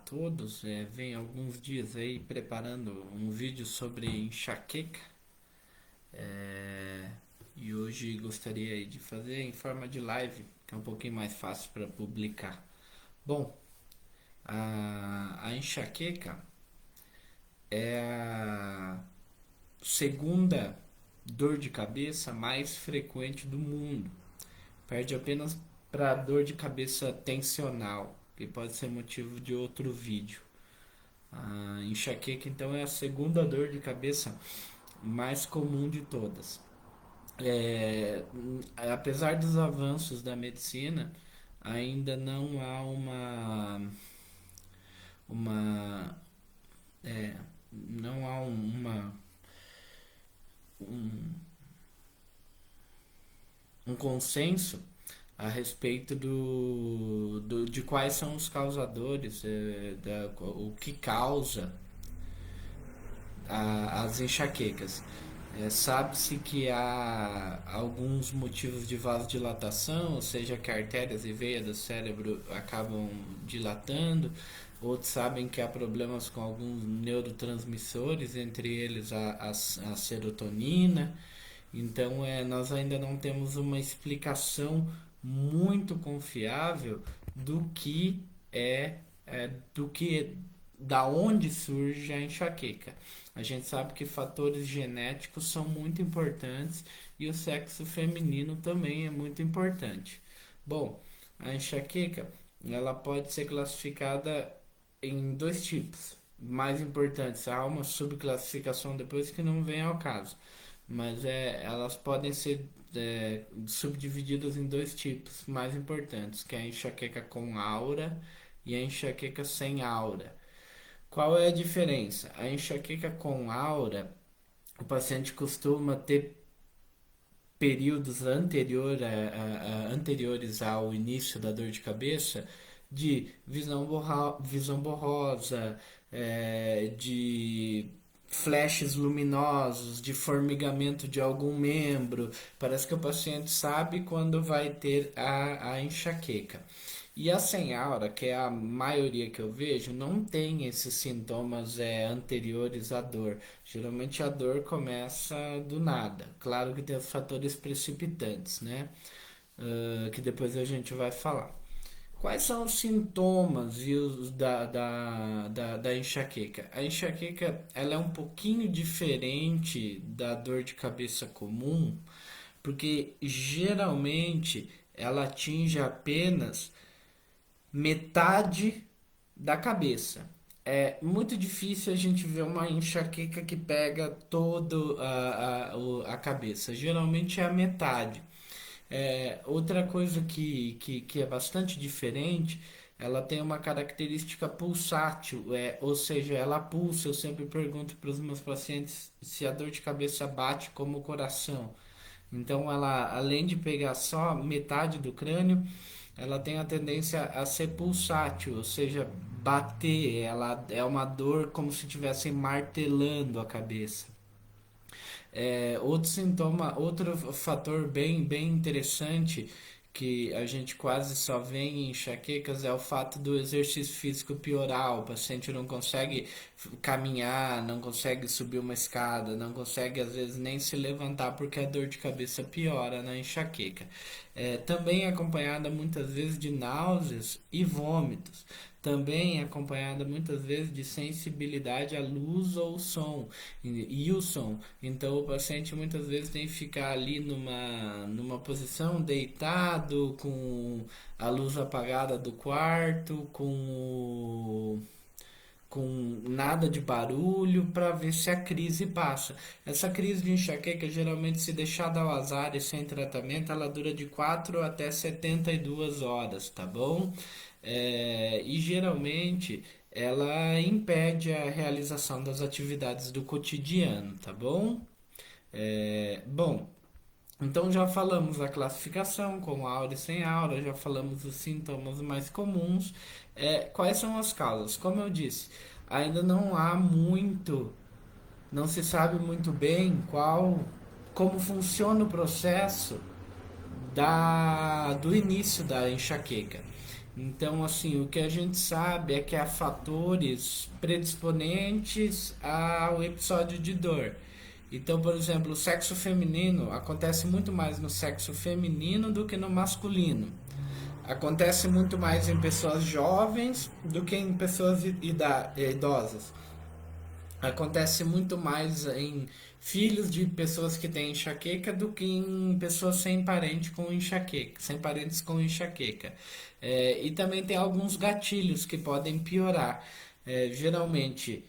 todos. Venho alguns dias aí preparando um vídeo sobre enxaqueca. E hoje gostaria aí de fazer em forma de live, que é um pouquinho mais fácil para publicar. Bom, a enxaqueca é a segunda dor de cabeça mais frequente do mundo. Perde apenas para dor de cabeça tensional, que pode ser motivo de outro vídeo. A enxaqueca, então, é a segunda dor de cabeça mais comum de todas. É, Apesar dos avanços da medicina, ainda não há uma é, não há um consenso a respeito de quais são os causadores, o que causa as enxaquecas. Sabe-se que há alguns motivos de vasodilatação, ou seja, que artérias e veias do cérebro acabam dilatando. Outros sabem que há problemas com alguns neurotransmissores, entre eles a serotonina. Então, nós ainda não temos uma explicação muito confiável do que do que da onde surge a enxaqueca. A gente sabe que fatores genéticos são muito importantes e o sexo feminino também é muito importante. Bom, a enxaqueca ela pode ser classificada em dois tipos mais importantes. Há uma subclassificação depois que não vem ao caso, mas elas podem ser subdivididas em dois tipos mais importantes, que é a enxaqueca com aura e a enxaqueca sem aura. Qual é a diferença? A enxaqueca com aura, o paciente costuma ter períodos anteriores ao início da dor de cabeça de visão borrosa, de flashes luminosos, de formigamento de algum membro. Parece que o paciente sabe quando vai ter a enxaqueca. E a sem aura, que é a maioria que eu vejo, não tem esses sintomas anteriores à dor. Geralmente a dor começa do nada. Claro que tem os fatores precipitantes, né? Que depois a gente vai falar. Quais são os sintomas da enxaqueca? A enxaqueca ela é um pouquinho diferente da dor de cabeça comum, porque geralmente ela atinge apenas metade da cabeça. É muito difícil a gente ver uma enxaqueca que pega toda a cabeça. Geralmente é a metade. Outra coisa que é bastante diferente, ela tem uma característica pulsátil, ou seja, ela pulsa. Eu sempre pergunto para os meus pacientes se a dor de cabeça bate como o coração. Então, ela, além de pegar só metade do crânio, ela tem a tendência a ser pulsátil, ou seja, bater. Ela é uma dor como se estivesse martelando a cabeça. Outro sintoma, outro fator bem interessante que a gente quase só vê em enxaquecas é o fato do exercício físico piorar. O paciente não consegue caminhar, não consegue subir uma escada, não consegue às vezes nem se levantar porque a dor de cabeça piora na enxaqueca. Também é acompanhada muitas vezes de náuseas e vômitos. Também é acompanhada muitas vezes de sensibilidade à luz ou som e o som. Então o paciente muitas vezes tem que ficar ali numa posição deitado, com a luz apagada do quarto, com nada de barulho para ver se a crise passa. Essa crise de enxaqueca, geralmente, se deixada ao azar e sem tratamento, ela dura de 4 até 72 horas, tá bom? E geralmente ela impede a realização das atividades do cotidiano, tá bom? Bom, então já falamos a classificação com aura e sem aura, já falamos os sintomas mais comuns. Quais são as causas? Como eu disse, ainda não há muito, não se sabe muito bem como funciona o processo do início da enxaqueca. Então, assim, o que a gente sabe é que há fatores predisponentes ao episódio de dor. Então, por exemplo, o sexo feminino acontece muito mais no sexo feminino do que no masculino. Acontece muito mais em pessoas jovens do que em pessoas idosas. Acontece muito mais em filhos de pessoas que têm enxaqueca do que em pessoas sem parente com enxaqueca, sem parentes com enxaqueca. E também tem alguns gatilhos que podem piorar. Geralmente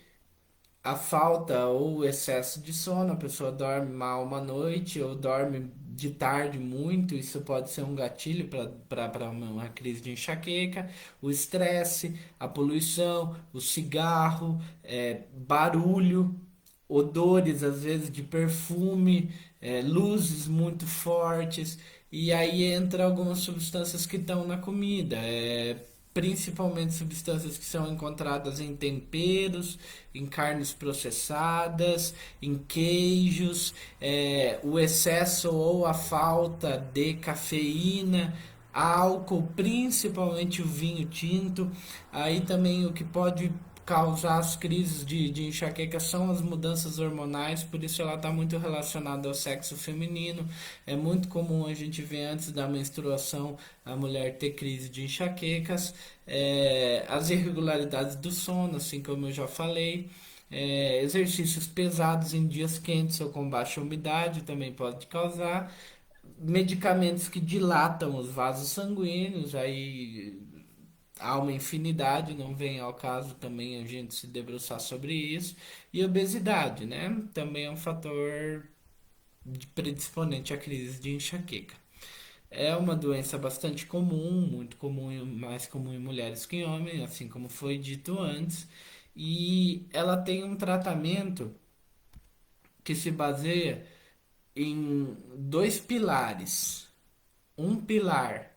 a falta ou o excesso de sono, a pessoa dorme mal uma noite ou dorme de tarde muito, isso pode ser um gatilho para uma crise de enxaqueca, o estresse, a poluição, o cigarro, barulho, odores às vezes de perfume, luzes muito fortes, e aí entra algumas substâncias que estão na comida, principalmente substâncias que são encontradas em temperos, em carnes processadas, em queijos, o excesso ou a falta de cafeína, álcool, principalmente o vinho tinto. Aí também o que pode causar as crises de enxaqueca são as mudanças hormonais, por isso ela está muito relacionada ao sexo feminino. É muito comum a gente ver antes da menstruação a mulher ter crise de enxaquecas, as irregularidades do sono, assim como eu já falei. Exercícios pesados em dias quentes ou com baixa umidade também pode causar. Medicamentos que dilatam os vasos sanguíneos, aí há uma infinidade, não vem ao caso também a gente se debruçar sobre isso. E obesidade, né? Também é um fator predisponente à crise de enxaqueca. É uma doença bastante comum, muito comum, mais comum em mulheres que em homens, assim como foi dito antes, e ela tem um tratamento que se baseia em dois pilares. Um pilar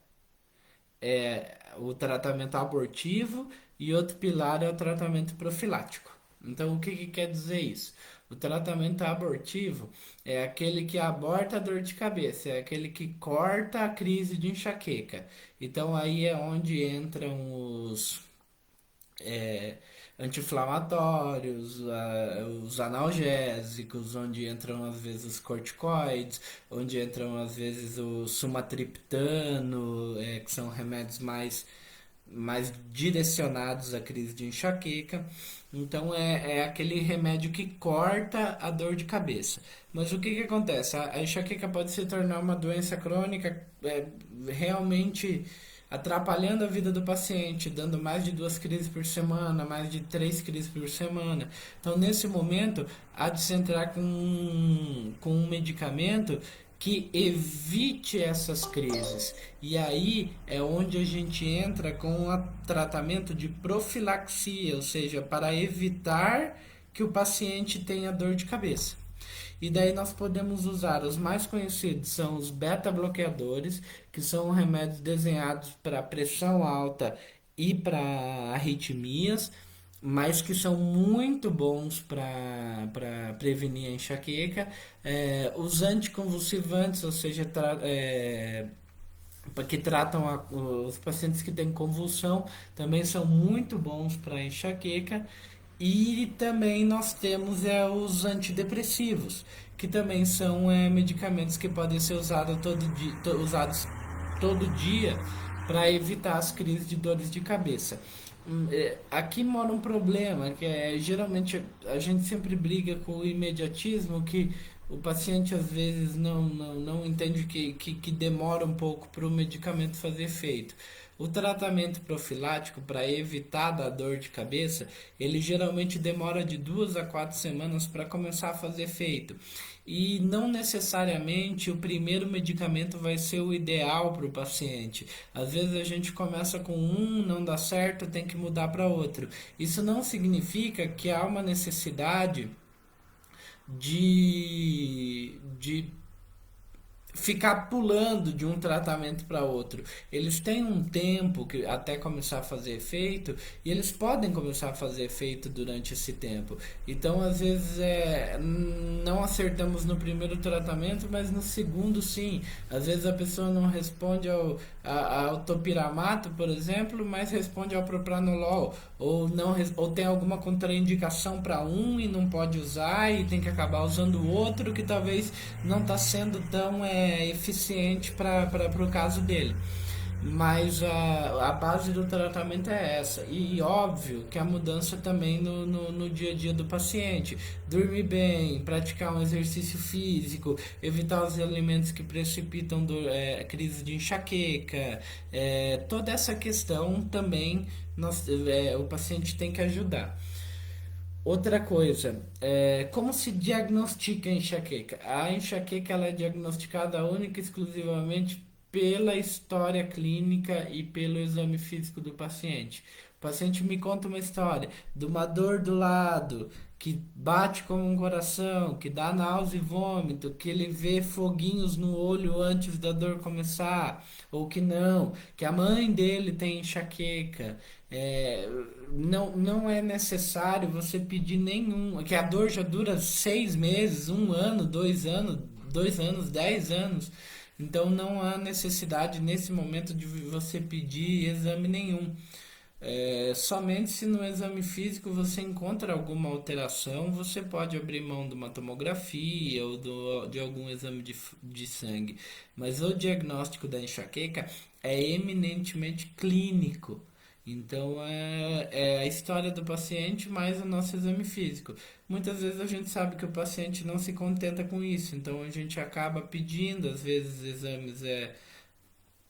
é o tratamento abortivo e outro pilar é o tratamento profilático. Então, o que, que quer dizer isso? O tratamento abortivo é aquele que aborta a dor de cabeça, é aquele que corta a crise de enxaqueca. Então, aí é onde entram é, anti-inflamatórios, os analgésicos, onde entram às vezes os corticoides, onde entram às vezes o sumatriptano, que são remédios mais direcionados à crise de enxaqueca. Então é aquele remédio que corta a dor de cabeça. Mas o que, que acontece? A enxaqueca pode se tornar uma doença crônica realmente atrapalhando a vida do paciente, dando mais de 2 crises por semana, mais de 3 crises por semana. Então, nesse momento, há de se entrar com um medicamento que evite essas crises. E aí é onde a gente entra com o tratamento de profilaxia, ou seja, para evitar que o paciente tenha dor de cabeça. E daí nós podemos usar os mais conhecidos são os beta-bloqueadores, que são remédios desenhados para pressão alta e para arritmias, mas que são muito bons para prevenir a enxaqueca. Os anticonvulsivantes, ou seja, que tratam os pacientes que têm convulsão, também são muito bons para enxaqueca. E também nós temos os antidepressivos, que também são medicamentos que podem ser usados todo dia para evitar as crises de dores de cabeça. Aqui mora um problema, que é geralmente a gente sempre briga com o imediatismo, que o paciente às vezes não entende que demora um pouco para o medicamento fazer efeito. O tratamento profilático para evitar da dor de cabeça, ele geralmente demora de 2 a 4 semanas para começar a fazer efeito. E não necessariamente o primeiro medicamento vai ser o ideal para o paciente. Às vezes a gente começa com um, não dá certo, tem que mudar para outro. Isso não significa que há uma necessidade de ficar pulando de um tratamento para outro. Eles têm um tempo que até começar a fazer efeito e eles podem começar a fazer efeito durante esse tempo. Então, às vezes não acertamos no primeiro tratamento, mas no segundo sim. Às vezes a pessoa não responde ao topiramato, por exemplo, mas responde ao propranolol, ou não ou tem alguma contraindicação para um e não pode usar e tem que acabar usando o outro que talvez não está sendo tão eficiente para o caso dele. Mas a base do tratamento é essa. E óbvio que a mudança também no dia a dia do paciente. Dormir bem, praticar um exercício físico, evitar os alimentos que precipitam crise de enxaqueca. Toda essa questão também o paciente tem que ajudar. Outra coisa, como se diagnostica a enxaqueca? A enxaqueca ela é diagnosticada única e exclusivamente pela história clínica e pelo exame físico do paciente. O paciente me conta uma história de uma dor do lado, que bate como um coração, que dá náusea e vômito, que ele vê foguinhos no olho antes da dor começar, ou que não, que a mãe dele tem enxaqueca. É, não é necessário você pedir nenhum, que a dor já dura 6 meses, 1 ano, 2 anos, 2 anos, 10 anos. Então não há necessidade nesse momento de você pedir exame nenhum. Somente se no exame físico você encontra alguma alteração, você pode abrir mão de uma tomografia ou de algum exame de sangue. Mas o diagnóstico da enxaqueca é eminentemente clínico. Então é a história do paciente mais o nosso exame físico. Muitas vezes a gente sabe que o paciente não se contenta com isso, então a gente acaba pedindo, às vezes, exames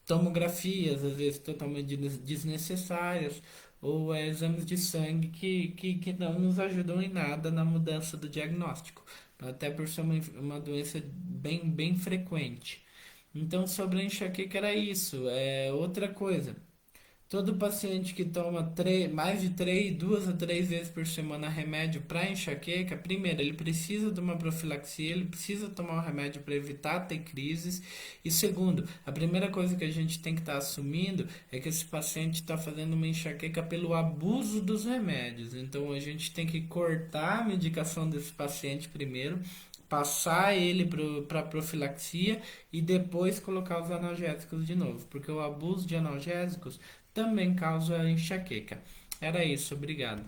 tomografias, às vezes totalmente desnecessárias, ou exames de sangue que não nos ajudam em nada na mudança do diagnóstico, até por ser uma doença bem frequente. Então, sobre a enxaqueca era isso. Outra coisa. Todo paciente que toma mais de 2 a 3 vezes por semana remédio para enxaqueca, primeiro, ele precisa de uma profilaxia, ele precisa tomar o remédio para evitar ter crises. E segundo, a primeira coisa que a gente tem que estar assumindo é que esse paciente está fazendo uma enxaqueca pelo abuso dos remédios. Então a gente tem que cortar a medicação desse paciente primeiro, passar ele para profilaxia e depois colocar os analgésicos de novo, porque o abuso de analgésicos também causa enxaqueca. Era isso, obrigado.